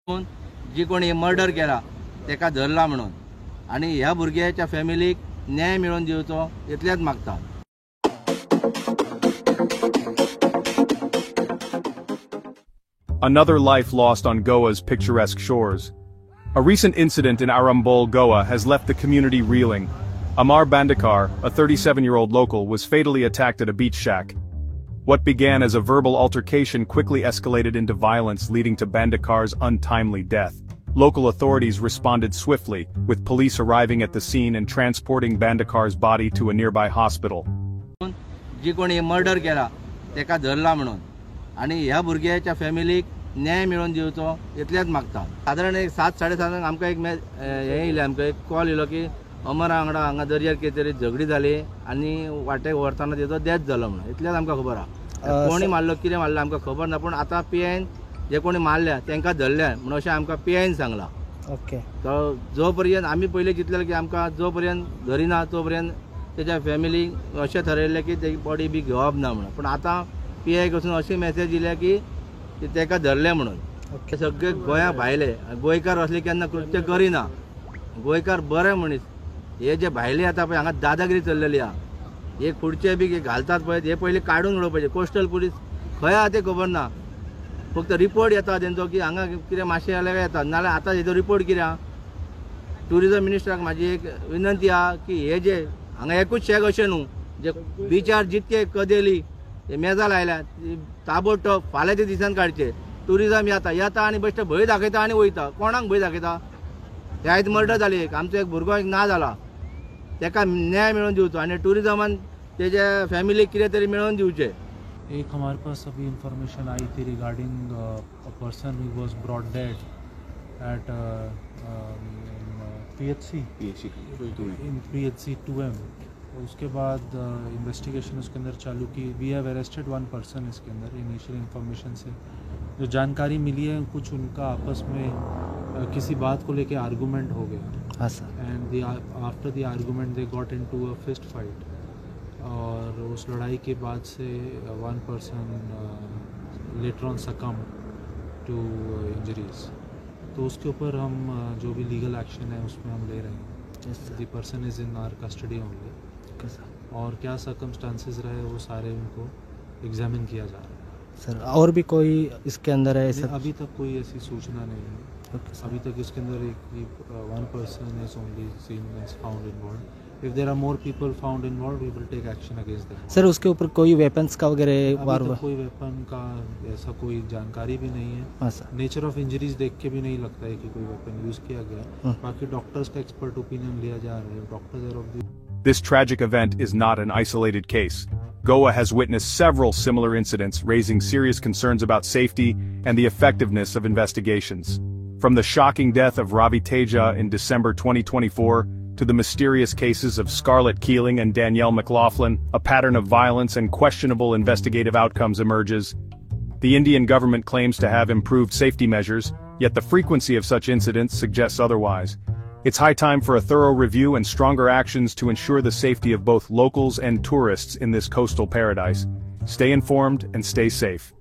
जी कोणी मर्डर केला तेका धरला म्हणून आणि ह्या भुरग्याच्या फॅमिलीक न्याय मिळून दिवचो इतलेंच मागता. Another life lost on Goa's picturesque shores. A recent incident in Arambol, Goa has left the community reeling. Amar Bandekar, a 37-year-old local, was fatally attacked at a beach shack. What began as a verbal altercation quickly escalated into violence, leading to Bandekar's untimely death. Local authorities responded swiftly, with police arriving at the scene and transporting Bandekar's body to a nearby hospital. जी कोणी murder केला तेका धरला म्हणून आणि ह्या भुरग्याच्या फॅमिलीक न्याय मिळून दिवचो इतलेंच मागता. साधारण एक 7-7:30 आमकां एक हे येयलें, आमकां एक कॉल येयलो की अमरा वांगडा हांगा दर्यार कितें तरी झगडी जाली आनी वाटेक व्हरतना तेजो डेथ जालो म्हणून इतलेंच आमकां खबर आहा. कोणी मारलो कितें मारलो आमकां खबर ना, पूण आतां पीआयन जे कोणी मारल्या तांकां धरल्या म्हणून अशें आमकां पीआयन सांगलां. ओके. तो जो पर्यंत आमी पयलीं चिंतलेलें की आमकां जो पर्यंत धरिना तो पर्यंत तेज्या फॅमिलीक अशें थारायल्लें की तेजी बॉडी बी घेवप ना म्हणून, पूण आतां पीआय कडसून अशी मॅसेज येयल्या की तेका धरलें म्हणून. सगळे गोंया भायले गोंयकार असले केन्ना कृत्य करिना. गोंयकार बरे मनीस. हे जे भायले आतां पळय हांगा दादागिरी चल्लेली आहा, हे खुर्चे बी घालतात पळय हे पयलीं काडून उडोवपाचे. कोस्टल पुलीस खंय आहा तें खबर ना, फक्त रिपोर्ट येता तेंचो की हांगा कितें मातशें जाल्यार येता, नाल्यार आतां हेजो रिपोर्ट कितें आहा. ट्युरिजम मिनिस्टराक म्हाजी एक विनंती आहा की हे जे हांगा एकूच शेक अशें न्हू, जे बिचार जितके कदेली हे मेजां लायल्या ताबडतोब फाल्यांच्या दिसान काडचे. ट्युरिजम येता आनी बेश्टे भंय दाखयता आनी वयता. कोणाक भंय दाखयता? ते आयज मर्डर जाली एक आमचो एक भुरगो एक ना जाला, तेका न्याय मेळोवन दिवचो आनी ट्युरिजमान तेज्या फॅमिलीक कितें तरी मेळोवन दिवचें. एक हमारे पास अभी इंफॉर्मेशन आई थी regarding a person who was brought dead eight PHC 2M. उसके बाद इन्वेस्टिगेशन उसके अंदर चालू की. We have arrested one person इसके अंदर. इनिशियल इन्फॉर्मेशन से जो जानकारी मिली है कुछ उनका आपस में किसी बात को लेके आर्गूमेंट हो गया. हाँ sir. And after the argument they got into a fist fight और उस लड़ाई के बाद से one person later on succumb to injuries. तो उसके ऊपर हम जो भी लीगल एक्शन है उसमें हम ले रहे हैं. The person is in our custody only. और क्या सर्कमस्टांसेस रहे वो सारे उनको एग्जामिन किया जा रहा है. सर और भी कोई इसके अंदर है सर? अभी तक कोई ऐसी सूचना नहीं है. अभी तक इसके अंदर एक one person is only seen as found involved. If there are more people found involved we will take action against them. Sir उसके ऊपर कोई वेपन्स का वगैरह कोई वेपन का ऐसा कोई जानकारी भी नहीं है. हाँ सर. नेचर ऑफ इंजरीज देख के भी नहीं लगता है कि कोई वेपन यूज किया गया. बाकी डॉक्टर्स का एक्सपर्ट ओपिनियन लिया जा रहा है. Doctors are of the This tragic event is not an isolated case. Goa has witnessed several similar incidents, raising serious concerns about safety and the effectiveness of investigations. From the shocking death of Ravi Teja in December 2024, to the mysterious cases of Scarlett Keeling and Danielle McLaughlin, a pattern of violence and questionable investigative outcomes emerges. The Indian government claims to have improved safety measures, yet the frequency of such incidents suggests otherwise. It's high time for a thorough review and stronger actions to ensure the safety of both locals and tourists in this coastal paradise. Stay informed and stay safe.